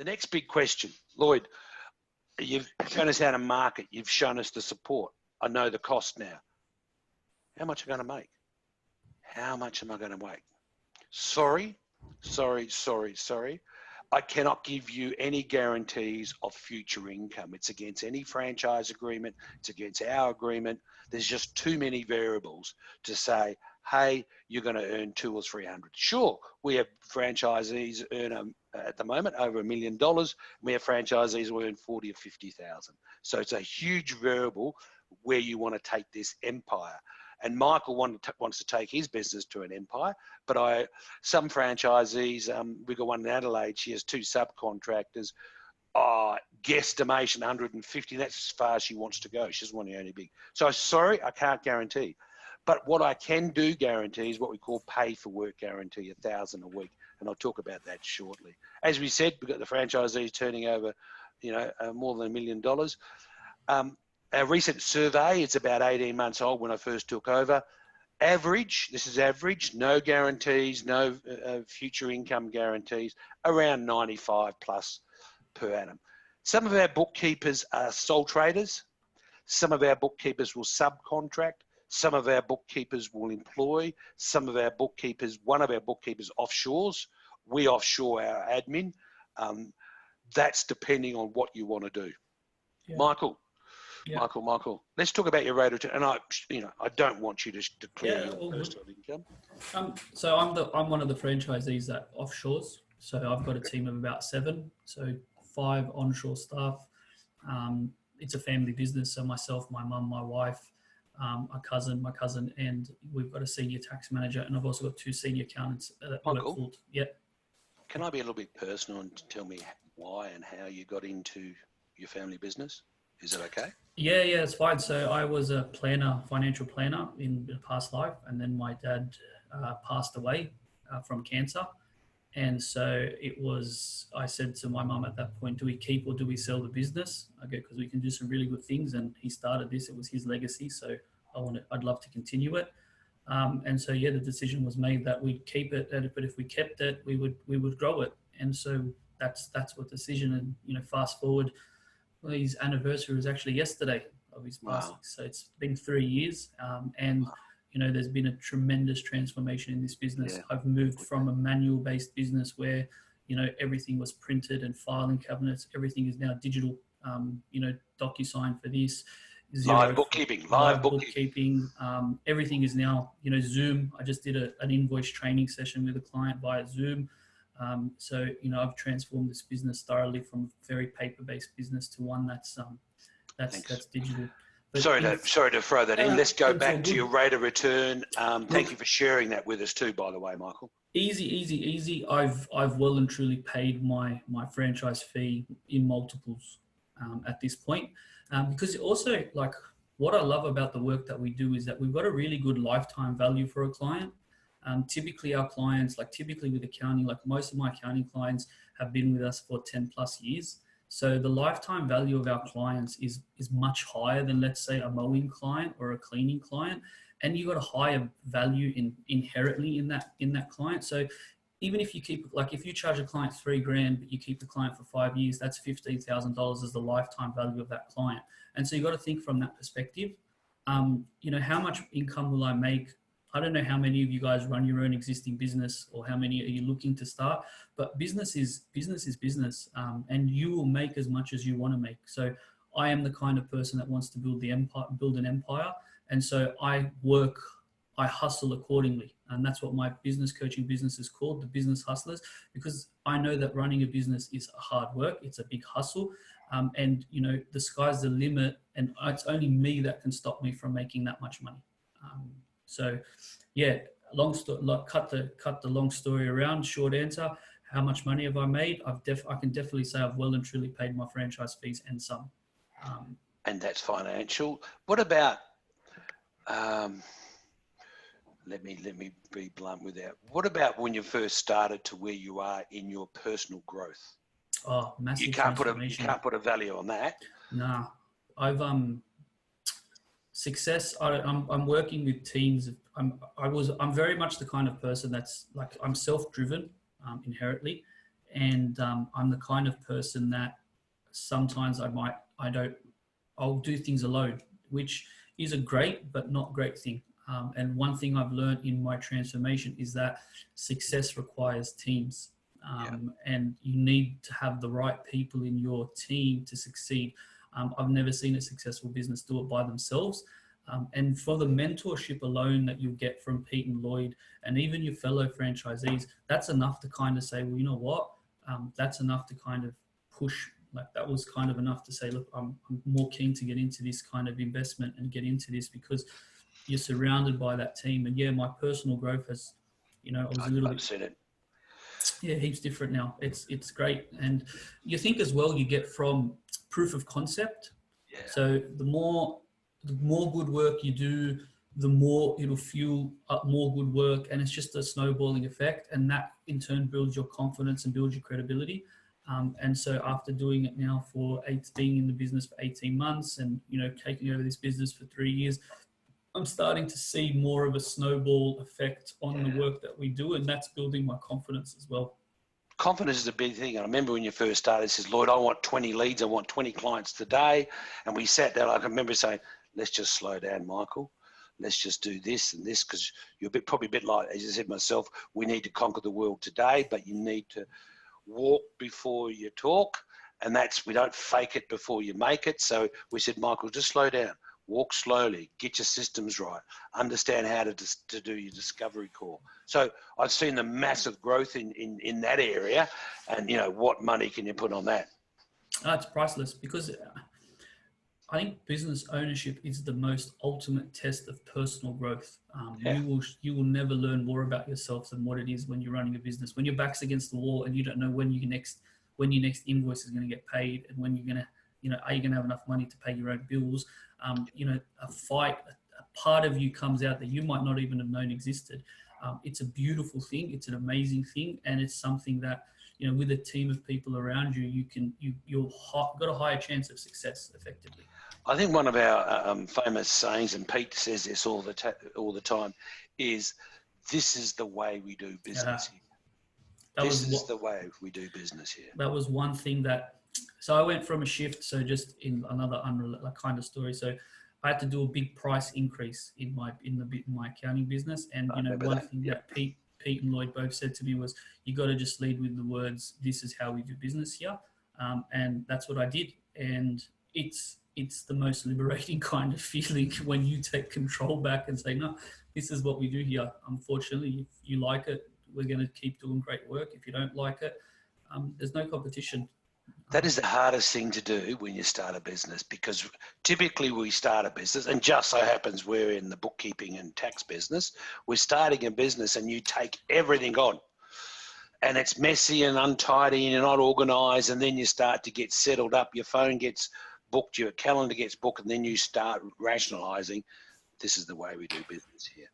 The next big question, Lloyd, you've shown us how to market. You've shown us the support. I know the cost now. How much am I going to make? How much am I going to make? Sorry. I cannot give you any guarantees of future income. It's against any franchise agreement. It's against our agreement. There's just too many variables to say, hey, you're going to earn 200 or 300. Sure, we have franchisees earn at the moment over $1 million. We have franchisees who earn 40 or 50,000. So it's a huge variable where you want to take this empire. And Michael wants to take his business to an empire, but some franchisees, we've got one in Adelaide, she has 2 subcontractors, guesstimation 150, that's as far as she wants to go. She doesn't want to own any big. So sorry, I can't guarantee. But what I can do guarantee is what we call pay for work guarantee, $1,000 a week. And I'll talk about that shortly. As we said, we've got the franchisees turning over, more than $1 million. Our recent survey, it's about 18 months old when I first took over. Average, this is average, no guarantees, no future income guarantees, around 95 plus per annum. Some of our bookkeepers are sole traders. Some of our bookkeepers will subcontract. Some of our bookkeepers will employ. Some of our bookkeepers, one of our bookkeepers offshores. We offshore our admin. That's depending on what you want to do. Yeah. Michael, let's talk about your rate of return. And I don't want you to declare your personal income. So I'm one of the franchisees that offshores. So I've got a team of about 7, so 5 onshore staff. It's a family business. So myself, my mum, my wife, my cousin, and we've got a senior tax manager, and I've also got 2 senior accountants that work full. Yep. Can I be a little bit personal and tell me why and how you got into your family business? Is it okay? Yeah, it's fine. So I was a financial planner in a past life, and then my dad passed away from cancer. And so I said to my mum at that point, do we keep or do we sell the business? Okay, because we can do some really good things. And he started this, it was his legacy. So I'd love to continue it. And so, the decision was made that we'd keep it, but if we kept it, we would grow it. And so that's what the decision. And, fast forward, his anniversary was actually yesterday of his passing. Wow. So it's been 3 years. And, there's been a tremendous transformation in this business. Yeah. I've moved from a manual-based business where, everything was printed and filing cabinets. Everything is now digital, DocuSign for this. Live bookkeeping. Everything is now, Zoom. I just did an invoice training session with a client via Zoom. So, I've transformed this business thoroughly from a very paper-based business to one that's digital. But sorry to throw that in. Let's go back to your rate of return. Thank you for sharing that with us too, by the way, Michael. Easy. I've well and truly paid my franchise fee in multiples at this point. Because also, like, what I love about the work that we do is that we've got a really good lifetime value for a client. Typically our clients, typically with accounting, most of my accounting clients have been with us for 10 plus years. So the lifetime value of our clients is much higher than, let's say, a mowing client or a cleaning client. And you've got a higher value inherently in that client. So even if you keep, if you charge a client $3,000, but you keep the client for 5 years, that's $15,000 as the lifetime value of that client. And so you've got to think from that perspective. How much income will I make? I don't know how many of you guys run your own existing business or how many are you looking to start, but business is business, and you will make as much as you want to make. So I am the kind of person that wants to build an empire. And so I hustle accordingly. And that's what my business coaching business is called, the Business Hustlers, because I know that running a business is hard work. It's a big hustle. And the sky's the limit, and it's only me that can stop me from making that much money. So cut the long story around, short answer, how much money have I made? I can definitely say I've well and truly paid my franchise fees and some. And that's financial. What about, let me be blunt with that. What about when you first started to where you are in your personal growth? Oh, massive. You can't put a value on that. Nah, I've success. I'm working with teams. I'm very much the kind of person that's I'm self-driven inherently, And I'm the kind of person that sometimes I'll do things alone, which is a great but not great thing. And one thing I've learned in my transformation is that success requires teams. And you need to have the right people in your team to succeed. I've never seen a successful business do it by themselves. And for the mentorship alone that you'll get from Pete and Lloyd and even your fellow franchisees, that's enough to kind of say, well, you know what? That's enough to kind of push. Like that was kind of enough to say, look, I'm more keen to get into this kind of investment and get into this because you're surrounded by that team. And yeah, my personal growth has, I was a little bit. I've seen it. Yeah, heaps different now. It's great. And you think as well, you get from proof of concept. Yeah. So the more good work you do, the more it'll fuel up more good work. And it's just a snowballing effect. And that in turn builds your confidence and builds your credibility. And so after doing it now being in the business for 18 months and, taking over this business for 3 years, I'm starting to see more of a snowball effect on the work that we do. And that's building my confidence as well. Confidence is a big thing. I remember when you first started, it says, Lloyd, I want 20 leads. I want 20 clients today. And we sat down. I can remember saying, let's just slow down, Michael. Let's just do this and this because you're probably a bit like, as I said myself, we need to conquer the world today, but you need to walk before you talk. And we don't fake it before you make it. So we said, Michael, just slow down. Walk slowly, get your systems right, understand how to do your discovery call. So I've seen the massive growth in that area and, what money can you put on that? It's priceless because I think business ownership is the most ultimate test of personal growth. You will never learn more about yourself than what it is when you're running a business. When your back's against the wall and you don't know when your next invoice is going to get paid and when you're going to, are you going to have enough money to pay your own bills? A part of you comes out that you might not even have known existed. It's a beautiful thing. It's an amazing thing. And it's something that, with a team of people around you, you've got a higher chance of success effectively. I think one of our famous sayings, and Pete says this all the time, is this is the way we do business here. This is the way we do business here. That was one thing so I went from a shift. So just in another kind of story. So I had to do a big price increase in my accounting business. And, one thing that Pete and Lloyd both said to me was, you got to just lead with the words, this is how we do business here. And that's what I did. And it's the most liberating kind of feeling when you take control back and say, no, this is what we do here. Unfortunately, if you like it, we're going to keep doing great work. If you don't like it, there's no competition. That is the hardest thing to do when you start a business, because typically we start a business, and just so happens we're in the bookkeeping and tax business. We're starting a business and you take everything on. And it's messy and untidy and you're not organised, and then you start to get settled up. Your phone gets booked, your calendar gets booked, and then you start rationalising, this is the way we do business here.